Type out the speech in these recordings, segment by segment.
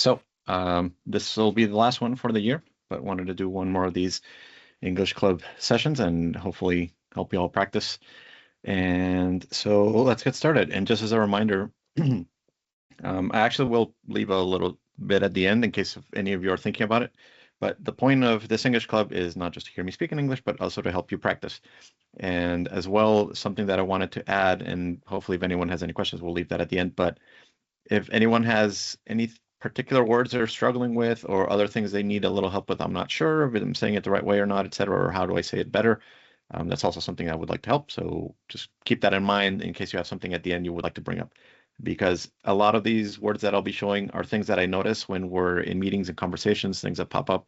So this will be the last one for the year, but wanted to do one more of these English Club sessions and hopefully help you all practice. And so let's get started. And just as a reminder, I actually will leave a little bit at the end in case any of you are thinking about it. But the point of this English Club is not just to hear me speak in English, but also to help you practice. And as well, something that I wanted to add, and hopefully if anyone has any questions, we'll leave that at the end. But if anyone has any particular words they're struggling with or other things they need a little help with, I'm not sure if I'm saying it the right way or not, etc., or how do I say it better, that's also something I would like to help. So just keep that in mind in case you have something at the end you would like to bring up, because a lot of these words that I'll be showing are things that I notice when we're in meetings and conversations, things that pop up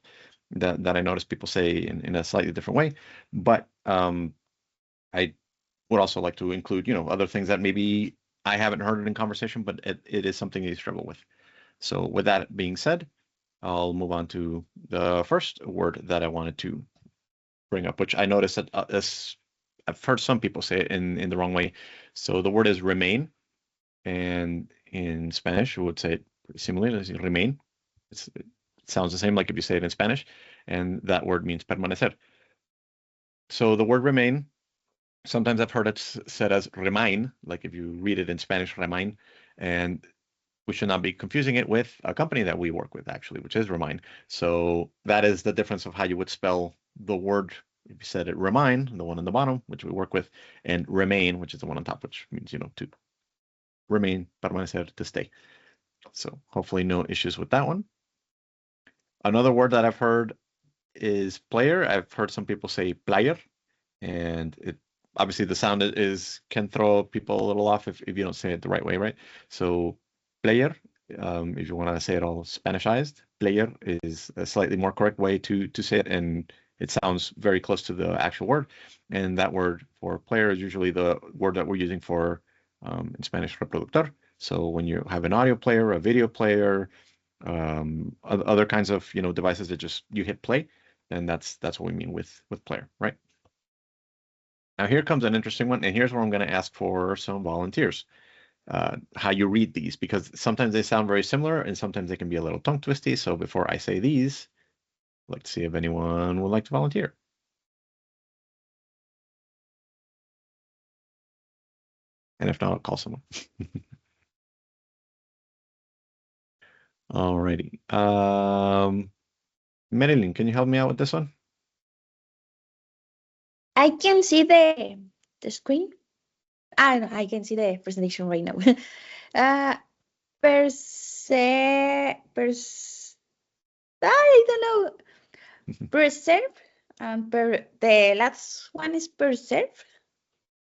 that I notice people say in a slightly different way. But I would also like to include, other things that maybe I haven't heard in conversation, but it is something you struggle with. So with that being said, I'll move on to the first word that I wanted to bring up, which I noticed that I've heard some people say it in the wrong way. So the word is remain, and in Spanish we would say it similarly as remain. It sounds the same like if you say it in Spanish, and that word means permanecer. So the word remain, sometimes I've heard it said as remain, like if you read it in Spanish, remain, and we should not be confusing it with a company that we work with, actually, which is Remind. So that is the difference of how you would spell the word. If you said it Remind, the one on the bottom, which we work with, and Remain, which is the one on top, which means, to remain, permanecer, to stay. So hopefully no issues with that one. Another word that I've heard is player. I've heard some people say player, and it obviously the sound can throw people a little off if you don't say it the right way, right? So player, if you want to say it all Spanishized, player is a slightly more correct way to say it, and it sounds very close to the actual word. And that word for player is usually the word that we're using for in Spanish reproductor. So when you have an audio player, a video player, other kinds of devices that just you hit play, then that's what we mean with player, right? Now here comes an interesting one, and here's where I'm going to ask for some volunteers. How you read these, because sometimes they sound very similar and sometimes they can be a little tongue twisty. So before I say these, I'd like to see if anyone would like to volunteer. And if not, I'll call someone. Alrighty. Marilyn, can you help me out with this one? I can see the screen. I can see the presentation right now. I don't know. Preserve, and the last one is preserve.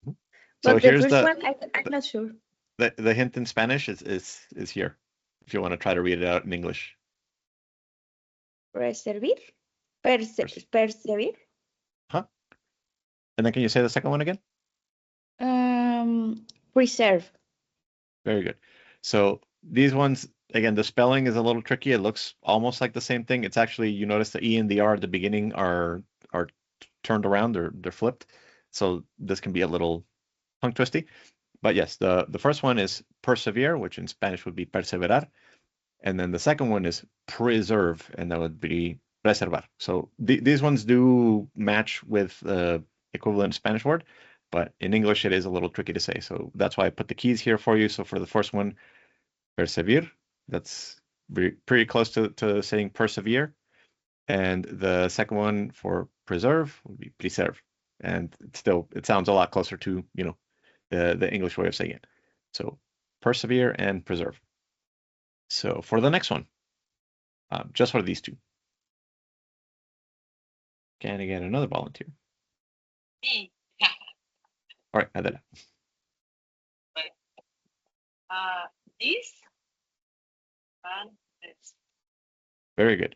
So But the here's first one, I'm not sure. The hint in Spanish is here, if you want to try to read it out in English. Preservir? Perseveir? Huh? And then can you say the second one again? Preserve. Very good. So these ones, again, the spelling is a little tricky. It looks almost like the same thing. It's actually, you notice the E and the R at the beginning are turned around, they're flipped. So this can be a little tongue twisty. But yes, the first one is persevere, which in Spanish would be perseverar. And then the second one is preserve, and that would be preservar. So these ones do match with the equivalent Spanish word, but in English it is a little tricky to say. So that's why I put the keys here for you. So for the first one, persevere, that's pretty close to saying persevere. And the second one for preserve would be preserve. And it sounds a lot closer to, the English way of saying it. So persevere and preserve. So for the next one, just for these two. Can I get another volunteer? Me. All right, Adela. This and this. Very good.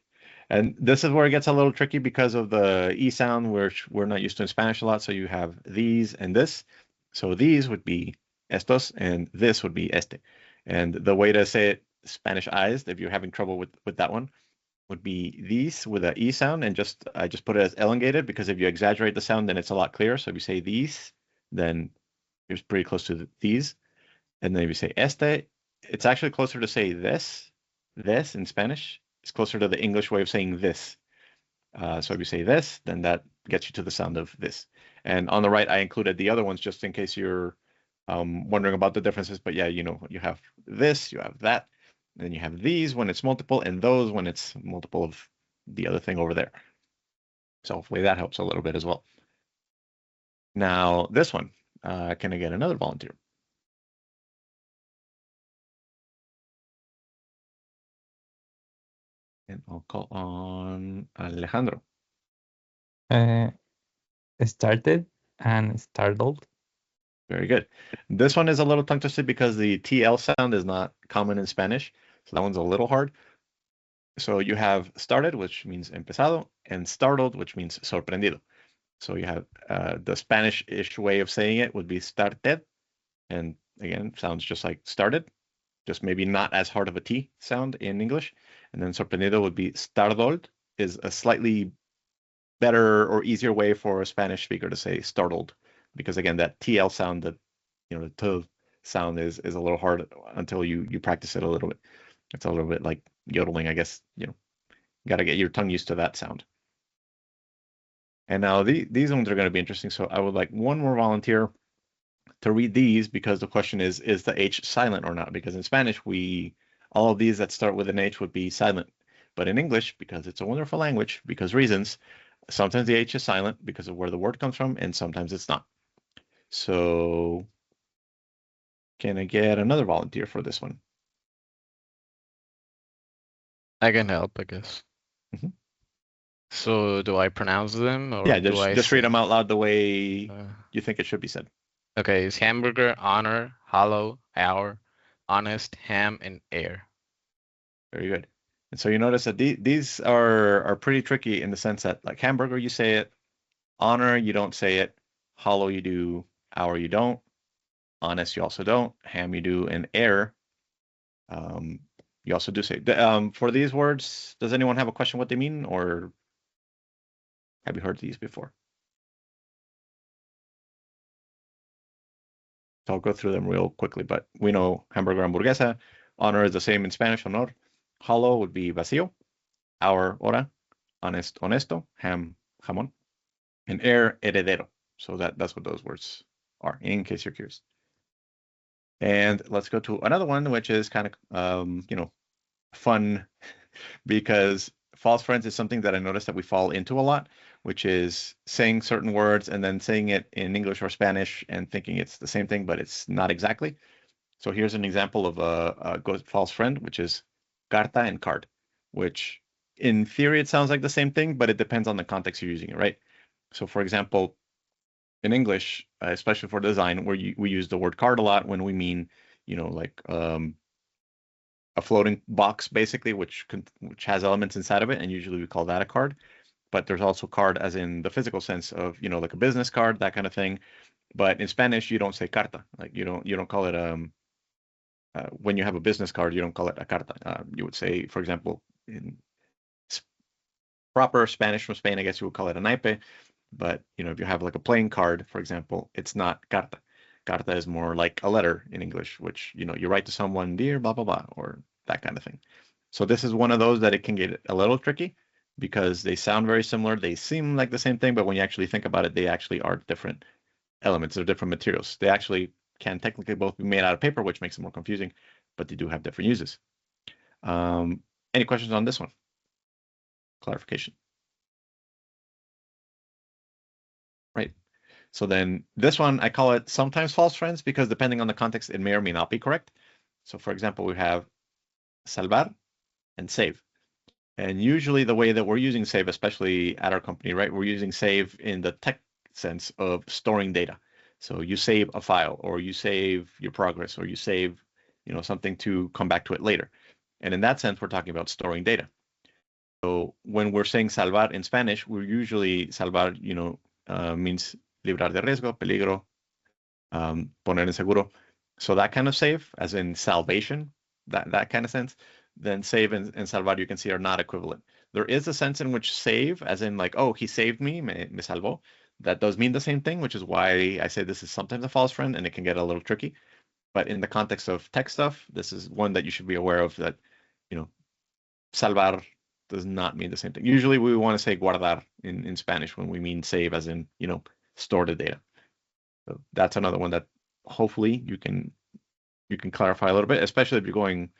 And this is where it gets a little tricky because of the E sound, which we're not used to in Spanish a lot. So you have these and this. So these would be estos, and this would be este. And the way to say it Spanishized, if you're having trouble with that one, would be these with an E sound, and I just put it as elongated because if you exaggerate the sound, then it's a lot clearer. So if you say these, then it's pretty close to these. And then if you say este, it's actually closer to say this this in Spanish is closer to the English way of saying this. So if you say this, then that gets you to the sound of this. And on the right, I included the other ones just in case you're wondering about the differences. But yeah, you have this, you have that, and then you have these when it's multiple, and those when it's multiple of the other thing over there. So hopefully that helps a little bit as well. Now this one, can I get another volunteer? And I'll call on Alejandro. Started and startled. Very good. This one is a little tongue twisted because the TL sound is not common in Spanish. So that one's a little hard. So you have started, which means empezado, and startled, which means sorprendido. So you have the Spanish-ish way of saying it would be started. And again, sounds just like started, just maybe not as hard of a T sound in English. And then sorprendido would be startled, is a slightly better or easier way for a Spanish speaker to say startled, because again, that TL sound, that the T sound is a little hard until you practice it a little bit. It's a little bit like yodeling, I guess. Got to get your tongue used to that sound. And now these ones are going to be interesting. So I would like one more volunteer to read these, because the question is the H silent or not? Because in Spanish, all of these that start with an H would be silent. But in English, because it's a wonderful language, because reasons, sometimes the H is silent because of where the word comes from, and sometimes it's not. So can I get another volunteer for this one? I can help, I guess. Mhm. So do I pronounce them, or Yeah, do I just read them out loud the way Uh, you think it should be said. okay, it's hamburger, honor, hollow, hour, honest, ham, and air. Very good. And so you notice that these are pretty tricky in the sense that, like, hamburger, you say it; honor, you don't say it; hollow, you do; hour, you don't; honest, you also don't; ham, you do; and air, you also do say. For these words, does anyone have a question what they mean, or have you heard these before? So I'll go through them real quickly, but we know hamburger, hamburguesa. Honor is the same in Spanish, honor. Hollow would be vacío. Hour, hora. Honest, honesto. Ham, jamón. And air, heredero. So that's what those words are, in case you're curious. And let's go to another one, which is kind of, fun, because false friends is something that I noticed that we fall into a lot, which is saying certain words and then saying it in English or Spanish and thinking it's the same thing, but it's not exactly. So here's an example of a false friend, which is carta and card, which in theory it sounds like the same thing, but it depends on the context you're using it, right? So for example, in English, especially for design, where we use the word card a lot when we mean, like a floating box, basically, which has elements inside of it, and usually we call that a card. But there's also card as in the physical sense of, like a business card, that kind of thing. But in Spanish, you don't say carta. Like you don't call it when you have a business card, you don't call it a carta. You would say, for example, in proper Spanish from Spain, I guess you would call it a naipe. But if you have like a playing card, for example, it's not carta. Carta is more like a letter in English, which you write to someone, dear blah blah blah, or that kind of thing. So this is one of those that it can get a little tricky, because they sound very similar. They seem like the same thing, but when you actually think about it, they actually are different elements. They're different materials. They actually can technically both be made out of paper, which makes it more confusing, but they do have different uses. Any questions on this one? Clarification. Right. So then this one, I call it sometimes false friends, because depending on the context, it may or may not be correct. So for example, we have salvar and save. And usually the way that we're using save, especially at our company, right, we're using save in the tech sense of storing data. So you save a file, or you save your progress, or you save, something to come back to it later. And in that sense, we're talking about storing data. So when we're saying salvar in Spanish, we're usually salvar, means librar de riesgo, peligro, poner en seguro. So that kind of save, as in salvation, that kind of sense, then save and salvar, you can see, are not equivalent. There is a sense in which save, as in like, oh, he saved me, me salvó, that does mean the same thing, which is why I say this is sometimes a false friend, and it can get a little tricky. But in the context of tech stuff, this is one that you should be aware of, that, salvar does not mean the same thing. Usually we want to say guardar in Spanish when we mean save, as in, store the data. So that's another one that hopefully you can clarify a little bit, especially if you're going,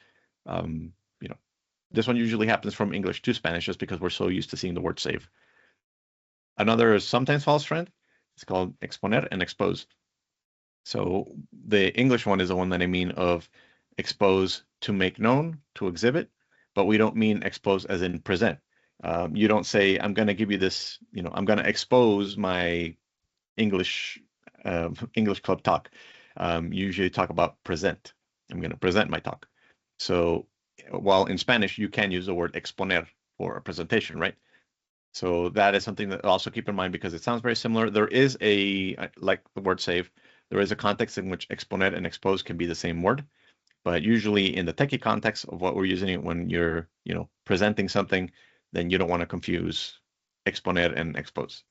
this one usually happens from English to Spanish just because we're so used to seeing the word save. Another sometimes false friend is called exponer and expose. So the English one is the one that I mean of expose to make known, to exhibit, but we don't mean expose as in present. You don't say, I'm going to give you this, I'm going to expose my English club talk. You usually talk about present. I'm going to present my talk. So while in Spanish, you can use the word exponer for a presentation, right? So that is something that also keep in mind because it sounds very similar. There is like the word save, there is a context in which exponer and expose can be the same word. But usually in the techie context of what we're using it when you're, presenting something, then you don't want to confuse exponer and expose.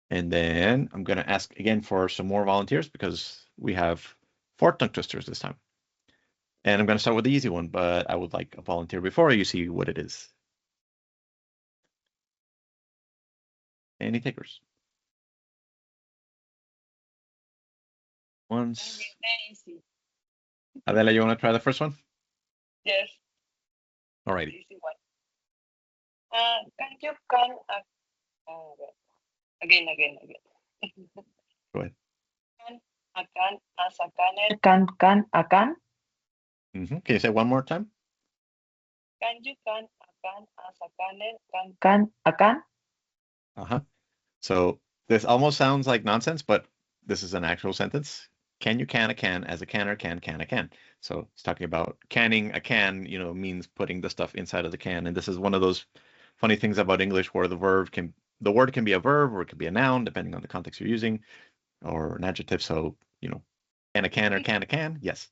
And then I'm going to ask again for some more volunteers because we have 4 tongue twisters this time. And I'm going to start with the easy one, but I would like a volunteer before you see what it is. Any takers? Once. Very easy. Adela, you want to try the first one? Yes, Alrighty. easy one. Can you can again. Go ahead. Akan, asakaner, can, akan. Can you say one more time? Can you can, akan, asakaner, can, akan. Uh-huh. So this almost sounds like nonsense, but this is an actual sentence. Can you can a can as a canner can a can. So it's talking about canning a can, means putting the stuff inside of the can. And this is one of those funny things about English where the word can be a verb or it could be a noun, depending on the context you're using, or an adjective. So, can a can or can a can? Yes.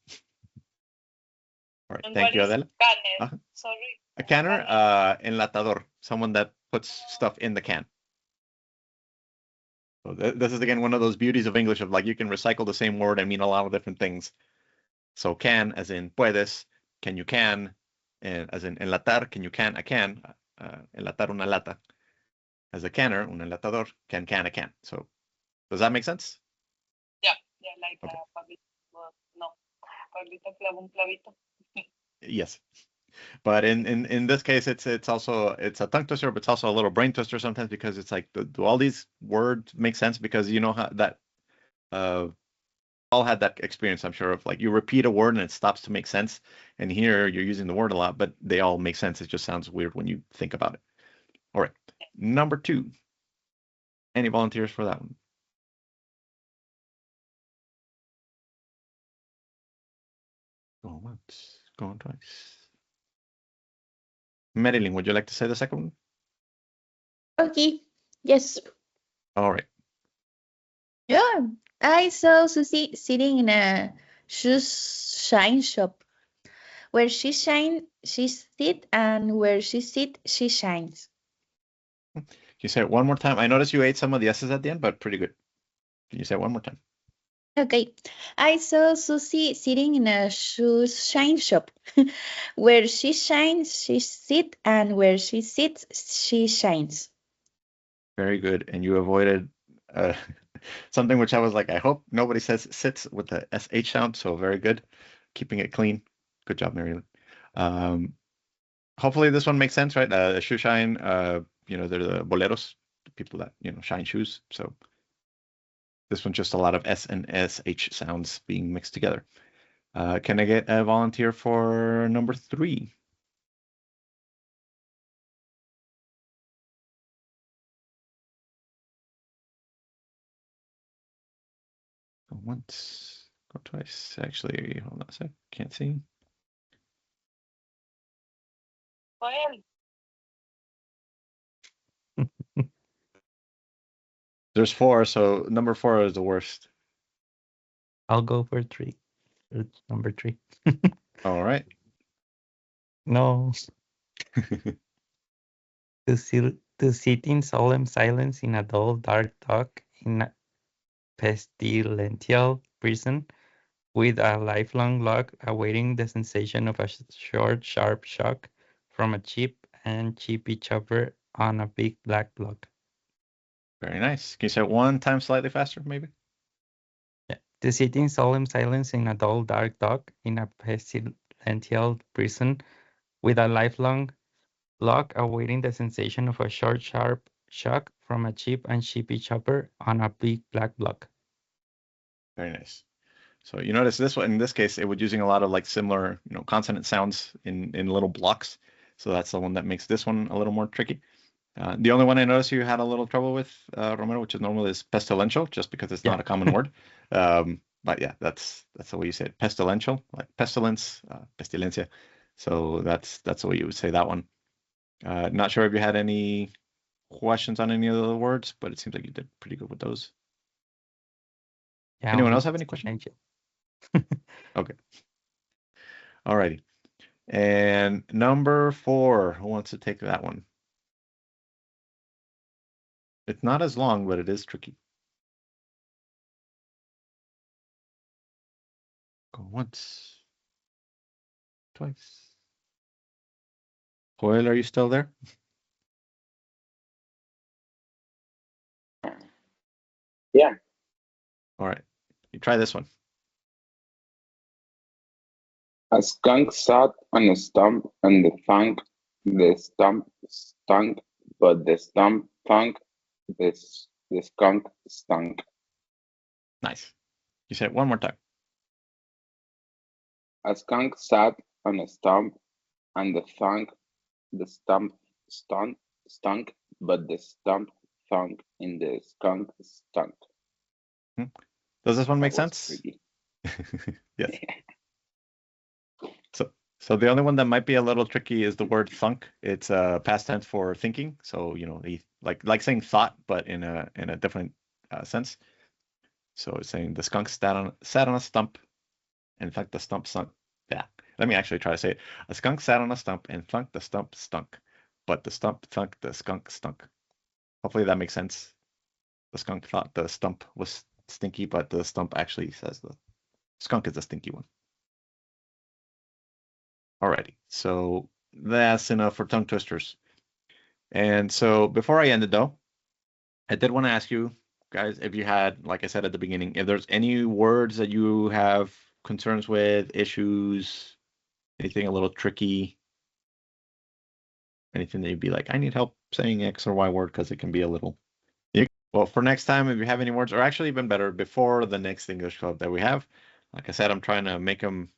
All right. And Thank what you, is Adela. canner? Uh-huh. Sorry. A canner, enlatador, someone that puts stuff in the can. So this is again one of those beauties of English of like you can recycle the same word and mean a lot of different things. So can as in puedes, can you can, and as in enlatar, can you can a can, enlatar una lata. As a canner, un enlatador, can a can. So does that make sense? Yeah, like Okay. Pablito. No, Pablito clavo un clavito. Yes. But in this case, it's also a tongue twister, but it's also a little brain twister sometimes because it's like, do all these words make sense? Because you know how that all had that experience, I'm sure, of like you repeat a word and it stops to make sense. And here you're using the word a lot, but they all make sense. It just sounds weird when you think about it. All right. Number 2. Any volunteers for that one? Going once, going twice. Marilyn, would you like to say the second one? Okay. Yes. All right. Yeah. I saw Susie sitting in a shoe shine shop. Where she shine, she sit, and where she sit, she shines. Can you say it one more time? I noticed you ate some of the S's at the end, but pretty good. Can you say it one more time? Okay. I saw Susie sitting in a shoe shine shop. Where she shines, she sit, and where she sits, she shines. Very good. And you avoided something which I was like, I hope nobody says sits with the SH sound. So very good. Keeping it clean. Good job, Marilyn. Hopefully this one makes sense, right? Shoe shine, they're the boleros, the people that, shine shoes. So this one's just a lot of S and SH sounds being mixed together. Can I get a volunteer for number 3? Go once, go twice. Actually, hold on a sec. Can't see. Well, There's 4, so number 4 is the worst. I'll go for 3. It's number 3. All right. No. To sit in solemn silence in a dull, dark talk in a pestilential prison with a lifelong lock awaiting the sensation of a short, sharp shock from a cheap and chippy chopper on a big black block. Very nice. Can you say it one time slightly faster, maybe? Yeah. To sit in solemn silence in a dull, dark dock in a pestilential prison with a lifelong lock awaiting the sensation of a short, sharp shock from a cheap and chippy chopper on a big black block. Very nice. So you notice this one, in this case, it was using a lot of like similar, consonant sounds in little blocks. So that's the one that makes this one a little more tricky. The only one I noticed you had a little trouble with, Romero, which is normal, is pestilential, just because it's not a common word. But yeah, that's the way you say it. Pestilential, like pestilence, pestilencia. So that's the way you would say that one. Not sure if you had any questions on any of the words, but it seems like you did pretty good with those. Yeah, Anyone else have any questions? Okay. Alrighty. And number 4, who wants to take that one? It's not as long, but it is tricky. Go once. Twice. Joel, are you still there? Yeah. All right. You try this one. A skunk sat on a stump, and the stump stunk, but the stump thunk, the skunk stunk. Nice. You say it one more time. A skunk sat on a stump, and the stump stunk, but the stump thunk, and the skunk stunk. Does this one make That was sense? tricky. Yes. So the only one that might be a little tricky is the word thunk. It's past tense for thinking. So like saying thought, but in a different sense. So it's saying the skunk sat on a stump. In fact, the stump stunk. Yeah. Let me actually try to say it. A skunk sat on a stump and thunk, the stump stunk. But the stump thunk, the skunk stunk. Hopefully that makes sense. The skunk thought the stump was stinky, but the stump actually says the skunk is the stinky one. Alrighty, so that's enough for tongue twisters. And so before I end it though, I did want to ask you guys if you had, like I said at the beginning, if there's any words that you have concerns with, issues, anything a little tricky, anything that you'd be like, I need help saying X or Y word because it can be a little. Well, for next time, if you have any words, or actually even better, before the next English club that we have, like I said, I'm trying to make them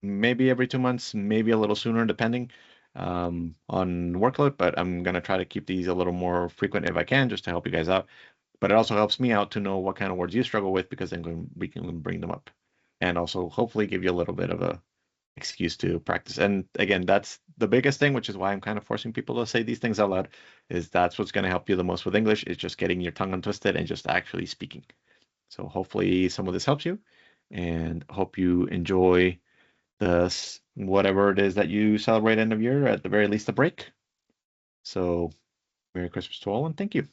maybe every 2 months, maybe a little sooner, depending on workload, but I'm going to try to keep these a little more frequent if I can, just to help you guys out. But it also helps me out to know what kind of words you struggle with, because then we can bring them up, and also hopefully give you a little bit of a excuse to practice. And again, that's the biggest thing, which is why I'm kind of forcing people to say these things out loud, is that's what's going to help you the most with English, is just getting your tongue untwisted and just actually speaking. So hopefully some of this helps you, and hope you enjoy whatever it is that you celebrate end of year, at the very least a break. So Merry Christmas to all, and thank you.